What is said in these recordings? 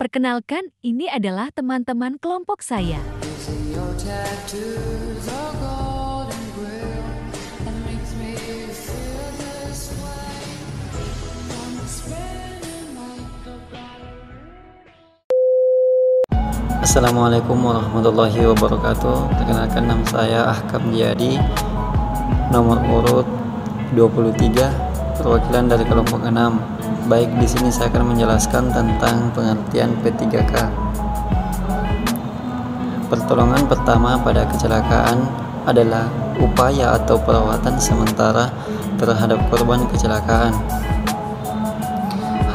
Perkenalkan, ini adalah teman-teman kelompok saya. Assalamualaikum warahmatullahi wabarakatuh. Perkenalkan, nama saya Ahkam Diyadi, nomor urut 23, perwakilan dari kelompok 6. Baik, di sini saya akan menjelaskan tentang pengertian P3K. Pertolongan pertama pada kecelakaan adalah upaya atau perawatan sementara terhadap korban kecelakaan.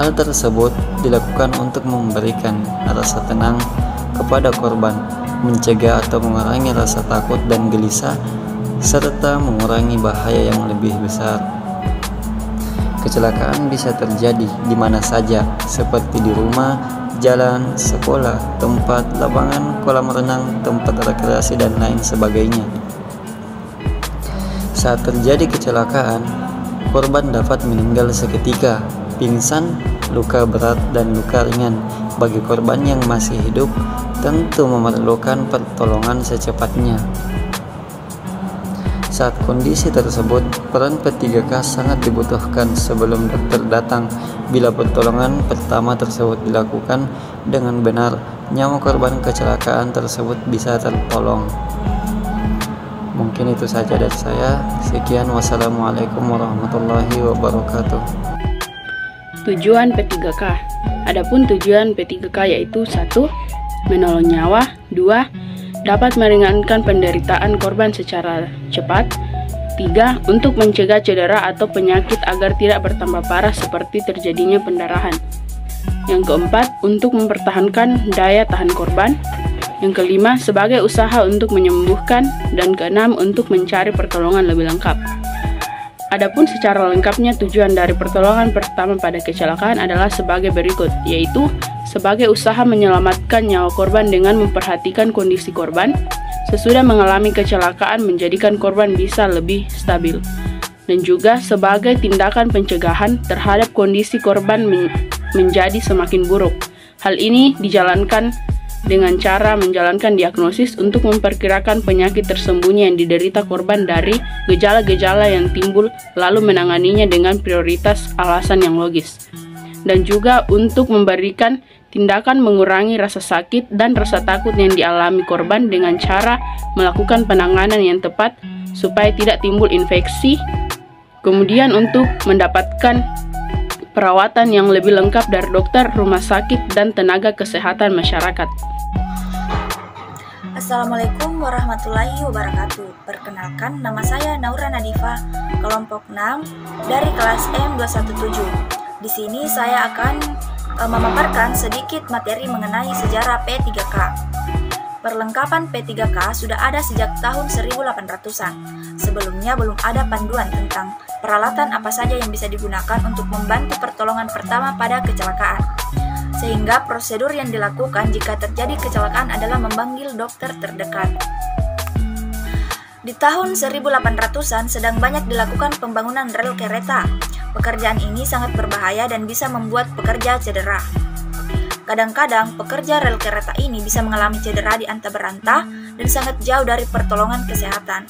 Hal tersebut dilakukan untuk memberikan rasa tenang kepada korban, mencegah atau mengurangi rasa takut dan gelisah, serta mengurangi bahaya yang lebih besar. Kecelakaan bisa terjadi di mana saja, seperti di rumah, jalan, sekolah, tempat, lapangan, kolam renang, tempat rekreasi, dan lain sebagainya. Saat terjadi kecelakaan, korban dapat meninggal seketika, pingsan, luka berat, dan luka ringan. Bagi korban yang masih hidup, tentu memerlukan pertolongan secepatnya. Saat kondisi tersebut, peran P3K sangat dibutuhkan sebelum dokter datang. Bila pertolongan pertama tersebut dilakukan dengan benar, nyawa korban kecelakaan tersebut bisa tertolong. Mungkin itu saja dari saya. Sekian, wassalamualaikum warahmatullahi wabarakatuh. Tujuan P3K. Adapun tujuan P3K yaitu 1. Menolong nyawa. 2. Dapat meringankan penderitaan korban secara cepat. 3. Untuk mencegah cedera atau penyakit agar tidak bertambah parah seperti terjadinya pendarahan. Yang keempat, untuk mempertahankan daya tahan korban. Yang kelima, sebagai usaha untuk menyembuhkan. Dan keenam, untuk mencari pertolongan lebih lengkap. Adapun secara lengkapnya, tujuan dari pertolongan pertama pada kecelakaan adalah sebagai berikut, yaitu sebagai usaha menyelamatkan nyawa korban dengan memperhatikan kondisi korban sesudah mengalami kecelakaan, menjadikan korban bisa lebih stabil, dan juga sebagai tindakan pencegahan terhadap kondisi korban menjadi semakin buruk. Hal ini dijalankan dengan cara menjalankan diagnosis untuk memperkirakan penyakit tersembunyi yang diderita korban dari gejala-gejala yang timbul, lalu menanganinya dengan prioritas alasan yang logis, dan juga untuk memberikan tindakan mengurangi rasa sakit dan rasa takut yang dialami korban dengan cara melakukan penanganan yang tepat supaya tidak timbul infeksi, kemudian untuk mendapatkan perawatan yang lebih lengkap dari dokter, rumah sakit, dan tenaga kesehatan masyarakat. Assalamualaikum warahmatullahi wabarakatuh. Perkenalkan, nama saya Naura Nadifa, kelompok 6 dari kelas M217. Di sini saya akan memaparkan sedikit materi mengenai sejarah P3K. Perlengkapan P3K sudah ada sejak tahun 1800-an. Sebelumnya belum ada panduan tentang peralatan apa saja yang bisa digunakan untuk membantu pertolongan pertama pada kecelakaan. Sehingga prosedur yang dilakukan jika terjadi kecelakaan adalah memanggil dokter terdekat. Di tahun 1800-an sedang banyak dilakukan pembangunan rel kereta. Pekerjaan ini sangat berbahaya dan bisa membuat pekerja cedera. Kadang-kadang pekerja rel kereta ini bisa mengalami cedera di antah berantah dan sangat jauh dari pertolongan kesehatan.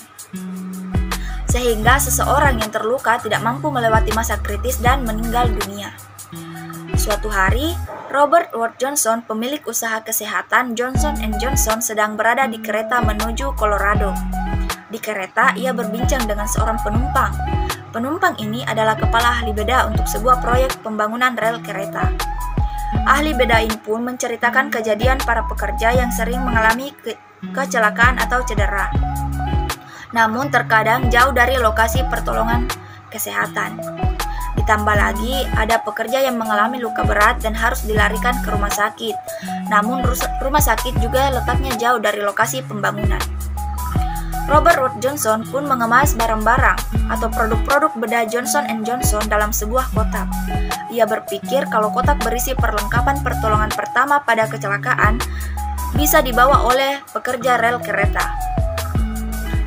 Sehingga seseorang yang terluka tidak mampu melewati masa kritis dan meninggal dunia. Suatu hari, Robert Ward Johnson, pemilik usaha kesehatan Johnson & Johnson, sedang berada di kereta menuju Colorado. Di kereta, ia berbincang dengan seorang penumpang. Penumpang ini adalah kepala ahli beda untuk sebuah proyek pembangunan rel kereta. Ahli beda ini pun menceritakan kejadian para pekerja yang sering mengalami kecelakaan atau cedera, namun terkadang jauh dari lokasi pertolongan kesehatan. Ditambah lagi, ada pekerja yang mengalami luka berat dan harus dilarikan ke rumah sakit, namun rumah sakit juga letaknya jauh dari lokasi pembangunan. Robert Wood Johnson pun mengemas barang-barang atau produk-produk bedah Johnson & Johnson dalam sebuah kotak. Ia berpikir kalau kotak berisi perlengkapan pertolongan pertama pada kecelakaan bisa dibawa oleh pekerja rel kereta.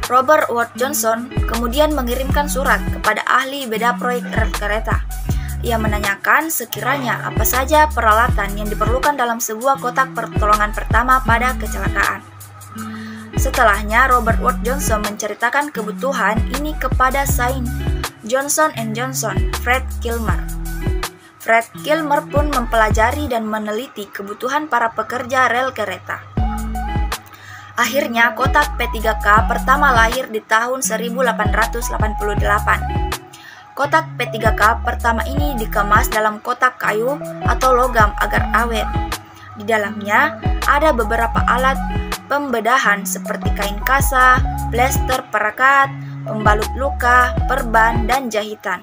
Robert Ward Johnson kemudian mengirimkan surat kepada ahli beda proyek rel kereta. Ia menanyakan sekiranya apa saja peralatan yang diperlukan dalam sebuah kotak pertolongan pertama pada kecelakaan. Setelahnya, Robert Wood Johnson menceritakan kebutuhan ini kepada Saint Johnson & Johnson, Fred Kilmer. Fred Kilmer pun mempelajari dan meneliti kebutuhan para pekerja rel kereta. Akhirnya, kotak P3K pertama lahir di tahun 1888. Kotak P3K pertama ini dikemas dalam kotak kayu atau logam agar awet. Di dalamnya ada beberapa alat pembedahan seperti kain kasa, plester perekat, pembalut luka, perban, dan jahitan.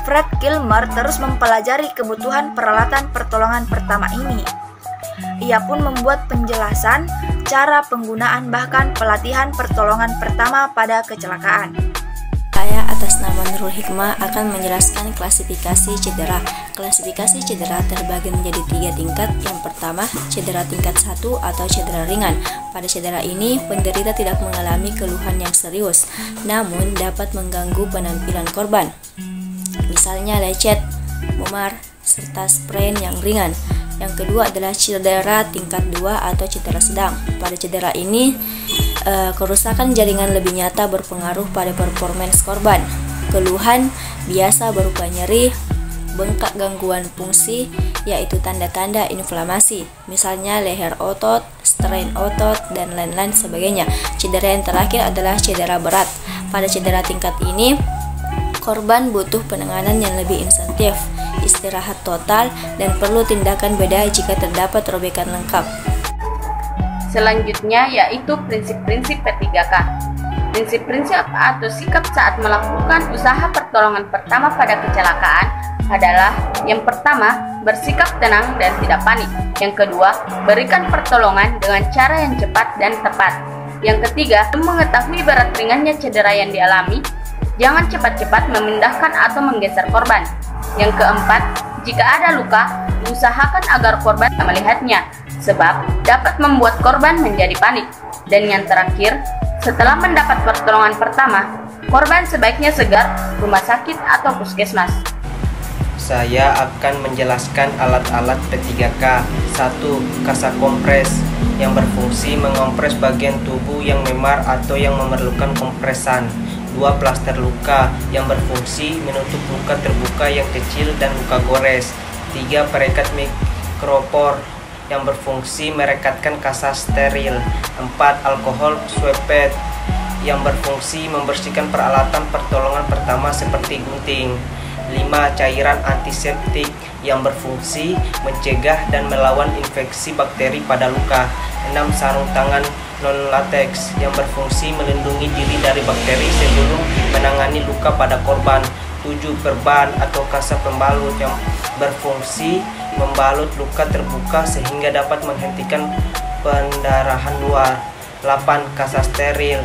Fred Kilmer terus mempelajari kebutuhan peralatan pertolongan pertama ini. Ia pun membuat penjelasan cara penggunaan bahkan pelatihan pertolongan pertama pada kecelakaan. Saya atas nama Nurul Hikmah akan menjelaskan klasifikasi cedera. Klasifikasi cedera terbagi menjadi 3 tingkat. Yang pertama, cedera tingkat 1 atau cedera ringan. Pada cedera ini, penderita tidak mengalami keluhan yang serius, namun dapat mengganggu penampilan korban. Misalnya lecet, memar, serta sprain yang ringan. Yang kedua adalah cedera tingkat 2 atau cedera sedang. Pada cedera ini, kerusakan jaringan lebih nyata berpengaruh pada performance korban. Keluhan biasa berupa nyeri, bengkak gangguan fungsi, yaitu tanda-tanda inflamasi, misalnya leher otot, strain otot, dan lain-lain sebagainya. Cedera yang terakhir adalah cedera berat. Pada cedera tingkat ini, korban butuh penanganan yang lebih intensif, istirahat total, dan perlu tindakan bedah jika terdapat robekan lengkap. Selanjutnya yaitu prinsip-prinsip P3K. Prinsip-prinsip atau sikap saat melakukan usaha pertolongan pertama pada kecelakaan adalah: yang pertama, bersikap tenang dan tidak panik. Yang kedua, berikan pertolongan dengan cara yang cepat dan tepat. Yang ketiga, mengetahui berat ringannya cedera yang dialami, jangan cepat-cepat memindahkan atau menggeser korban. Yang keempat, jika ada luka, usahakan agar korban tidak melihatnya, sebab dapat membuat korban menjadi panik. Dan yang terakhir, setelah mendapat pertolongan pertama, korban sebaiknya segera rumah sakit atau puskesmas. Saya akan menjelaskan alat-alat P3K. 1. Kasa kompres yang berfungsi mengompres bagian tubuh yang memar atau yang memerlukan kompresan. 2. Plaster luka yang berfungsi menutup luka terbuka yang kecil dan luka gores. 3. Perekat mikropor yang berfungsi merekatkan kasa steril. 4. Alkohol swepet yang berfungsi membersihkan peralatan pertolongan pertama seperti gunting. 5. Cairan antiseptik yang berfungsi mencegah dan melawan infeksi bakteri pada luka. 6. Sarung tangan non-latex yang berfungsi melindungi diri dari bakteri sebelum menangani luka pada korban. 7. Perban atau kasa pembalut yang berfungsi membalut luka terbuka sehingga dapat menghentikan pendarahan luar. 8. Kasa steril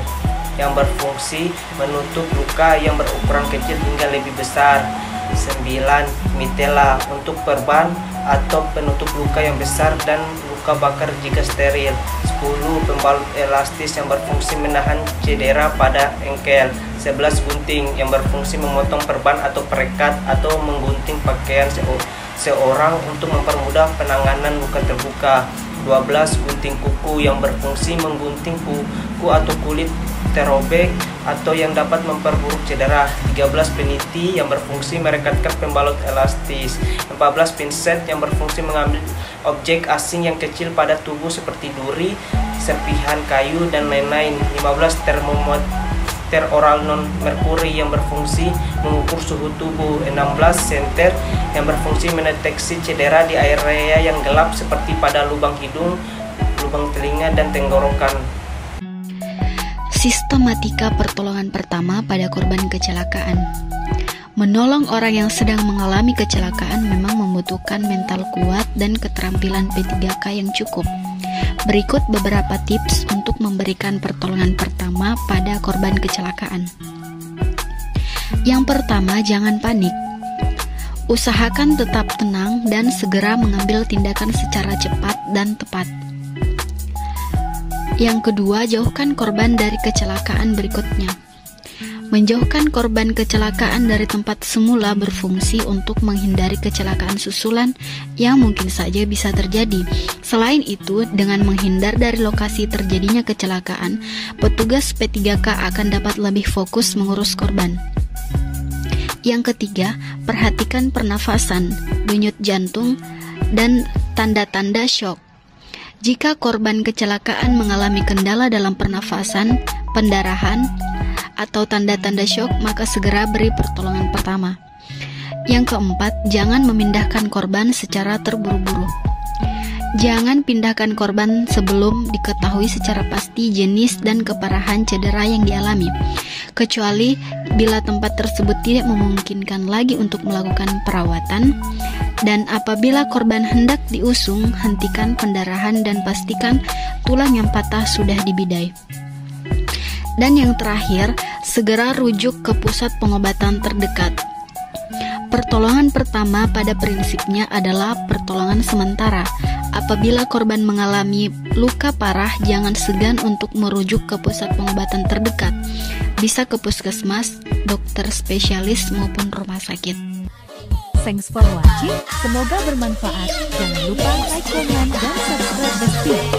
yang berfungsi menutup luka yang berukuran kecil hingga lebih besar. 9. Mitela untuk perban atau penutup luka yang besar dan luka bakar jika steril. 10. Pembalut elastis yang berfungsi menahan cedera pada engkel. 11. Gunting yang berfungsi memotong perban atau perekat atau menggunting pakaian seorang untuk mempermudah penanganan luka terbuka. 12. Gunting kuku yang berfungsi menggunting kuku atau kulit terobek atau yang dapat memperburuk cedera. 13. Peniti yang berfungsi merekatkan pembalut elastis. 14. Pinset yang berfungsi mengambil objek asing yang kecil pada tubuh seperti duri, serpihan kayu, dan lain-lain. 15. Termometer oral non-merkuri yang berfungsi mengukur suhu tubuh. 16. Senter yang berfungsi mendeteksi cedera di area yang gelap seperti pada lubang hidung, lubang telinga, dan tenggorokan. Sistematika pertolongan pertama pada korban kecelakaan. Menolong orang yang sedang mengalami kecelakaan memang membutuhkan mental kuat dan keterampilan P3K yang cukup. Berikut beberapa tips untuk memberikan pertolongan pertama pada korban kecelakaan. Yang pertama, jangan panik. Usahakan tetap tenang dan segera mengambil tindakan secara cepat dan tepat. Yang kedua, jauhkan korban dari kecelakaan berikutnya. Menjauhkan korban kecelakaan dari tempat semula berfungsi untuk menghindari kecelakaan susulan yang mungkin saja bisa terjadi. Selain itu, dengan menghindar dari lokasi terjadinya kecelakaan, petugas P3K akan dapat lebih fokus mengurus korban. Yang ketiga, perhatikan pernafasan, denyut jantung, dan tanda-tanda syok. Jika korban kecelakaan mengalami kendala dalam pernafasan, pendarahan, atau tanda-tanda syok, maka segera beri pertolongan pertama. Yang keempat, jangan memindahkan korban secara terburu-buru. Jangan pindahkan korban sebelum diketahui secara pasti jenis dan keparahan cedera yang dialami, kecuali bila tempat tersebut tidak memungkinkan lagi untuk melakukan perawatan. Dan apabila korban hendak diusung, hentikan pendarahan dan pastikan tulang yang patah sudah dibidai. Dan yang terakhir, segera rujuk ke pusat pengobatan terdekat. Pertolongan pertama pada prinsipnya adalah pertolongan sementara. Apabila korban mengalami luka parah, jangan segan untuk merujuk ke pusat pengobatan terdekat. Bisa ke puskesmas, dokter spesialis maupun rumah sakit. Thanks for watching, semoga bermanfaat. Jangan lupa like, comment, dan subscribe The Speak.